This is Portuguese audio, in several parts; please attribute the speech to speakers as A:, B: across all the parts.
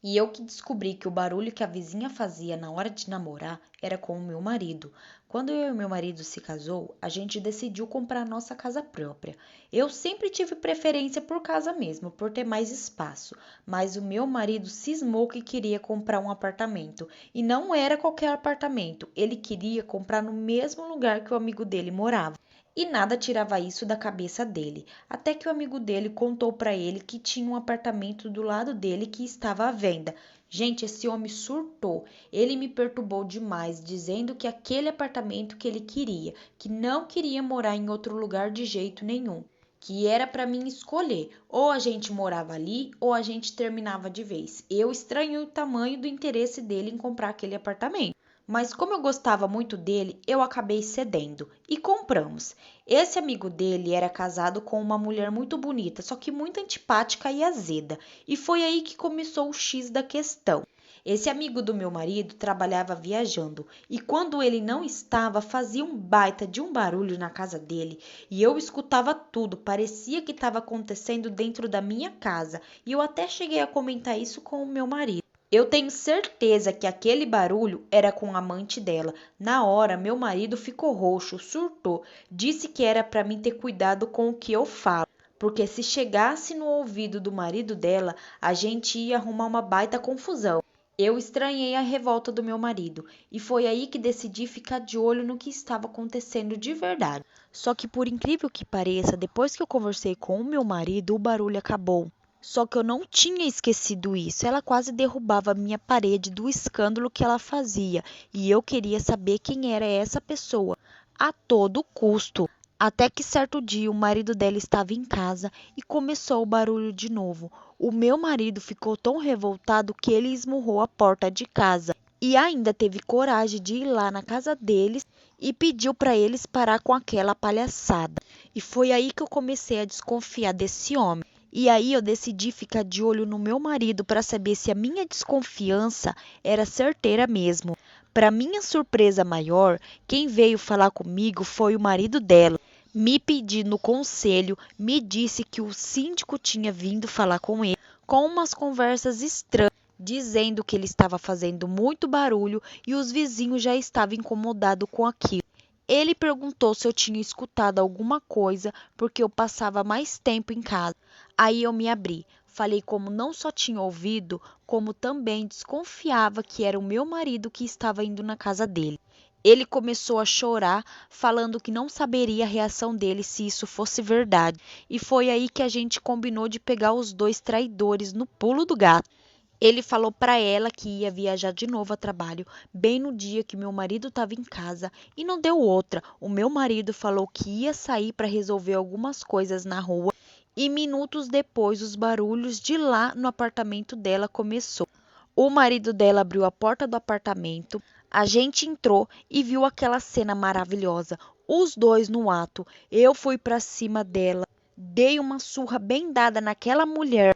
A: E eu que descobri que o barulho que a vizinha fazia na hora de namorar era com o meu marido. Quando eu e meu marido se casou, a gente decidiu comprar nossa casa própria. Eu sempre tive preferência por casa mesmo, por ter mais espaço, mas o meu marido cismou que queria comprar um apartamento. E não era qualquer apartamento, ele queria comprar no mesmo lugar que o amigo dele morava. E nada tirava isso da cabeça dele, até que o amigo dele contou para ele que tinha um apartamento do lado dele que estava à venda. Gente, esse homem surtou. Ele me perturbou demais, dizendo que aquele apartamento que ele queria, que não queria morar em outro lugar de jeito nenhum, que era para mim escolher, ou a gente morava ali ou a gente terminava de vez. Eu estranhei o tamanho do interesse dele em comprar aquele apartamento. Mas como eu gostava muito dele, eu acabei cedendo e compramos. Esse amigo dele era casado com uma mulher muito bonita, só que muito antipática e azeda. E foi aí que começou o X da questão. Esse amigo do meu marido trabalhava viajando e quando ele não estava, fazia um baita de um barulho na casa dele e eu escutava tudo, parecia que estava acontecendo dentro da minha casa e eu até cheguei a comentar isso com o meu marido. Eu tenho certeza que aquele barulho era com a amante dela. Na hora, meu marido ficou roxo, surtou, disse que era para mim ter cuidado com o que eu falo, porque se chegasse no ouvido do marido dela, a gente ia arrumar uma baita confusão. Eu estranhei a revolta do meu marido e foi aí que decidi ficar de olho no que estava acontecendo de verdade. Só que, por incrível que pareça, depois que eu conversei com o meu marido, o barulho acabou. Só que eu não tinha esquecido isso. Ela quase derrubava a minha parede do escândalo que ela fazia. E eu queria saber quem era essa pessoa, a todo custo. Até que certo dia o marido dela estava em casa e começou o barulho de novo. O meu marido ficou tão revoltado que ele esmurrou a porta de casa. E ainda teve coragem de ir lá na casa deles e pediu para eles parar com aquela palhaçada. E foi aí que eu comecei a desconfiar desse homem. E aí eu decidi ficar de olho no meu marido para saber se a minha desconfiança era certeira mesmo. Para minha surpresa maior, quem veio falar comigo foi o marido dela. Me pedindo conselho, me disse que o síndico tinha vindo falar com ele, com umas conversas estranhas, dizendo que ele estava fazendo muito barulho e os vizinhos já estavam incomodados com aquilo. Ele perguntou se eu tinha escutado alguma coisa porque eu passava mais tempo em casa. Aí eu me abri. Falei como não só tinha ouvido, como também desconfiava que era o meu marido que estava indo na casa dele. Ele começou a chorar, falando que não saberia a reação dele se isso fosse verdade. E foi aí que a gente combinou de pegar os dois traidores no pulo do gato. Ele falou para ela que ia viajar de novo a trabalho, bem no dia que meu marido estava em casa, e não deu outra. O meu marido falou que ia sair para resolver algumas coisas na rua, e minutos depois os barulhos de lá no apartamento dela começou. O marido dela abriu a porta do apartamento, a gente entrou e viu aquela cena maravilhosa, os dois no ato. Eu fui para cima dela, dei uma surra bem dada naquela mulher.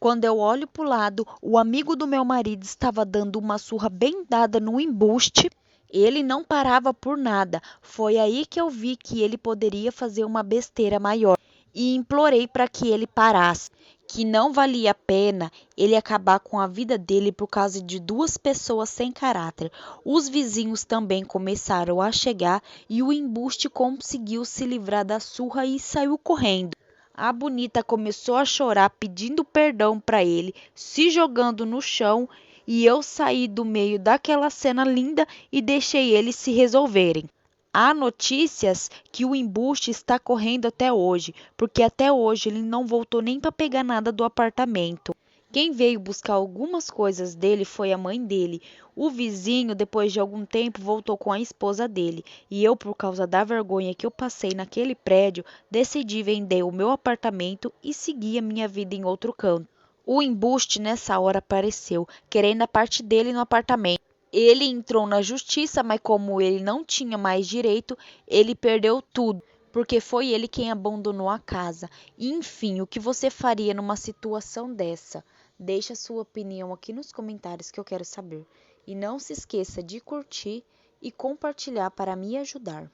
A: Quando eu olho para o lado, o amigo do meu marido estava dando uma surra bem dada no embuste. Ele não parava por nada. Foi aí que eu vi que ele poderia fazer uma besteira maior. E implorei para que ele parasse, que não valia a pena ele acabar com a vida dele por causa de duas pessoas sem caráter. Os vizinhos também começaram a chegar e o embuste conseguiu se livrar da surra e saiu correndo. A bonita começou a chorar pedindo perdão para ele, se jogando no chão, e eu saí do meio daquela cena linda e deixei eles se resolverem. Há notícias que o embuste está correndo até hoje, porque até hoje ele não voltou nem para pegar nada do apartamento. Quem veio buscar algumas coisas dele foi a mãe dele. O vizinho, depois de algum tempo, voltou com a esposa dele. E eu, por causa da vergonha que eu passei naquele prédio, decidi vender o meu apartamento e seguir a minha vida em outro canto. O embuste nessa hora apareceu, querendo a parte dele no apartamento. Ele entrou na justiça, mas como ele não tinha mais direito, ele perdeu tudo, porque foi ele quem abandonou a casa. Enfim, o que você faria numa situação dessa? Deixe a sua opinião aqui nos comentários que eu quero saber. E não se esqueça de curtir e compartilhar para me ajudar.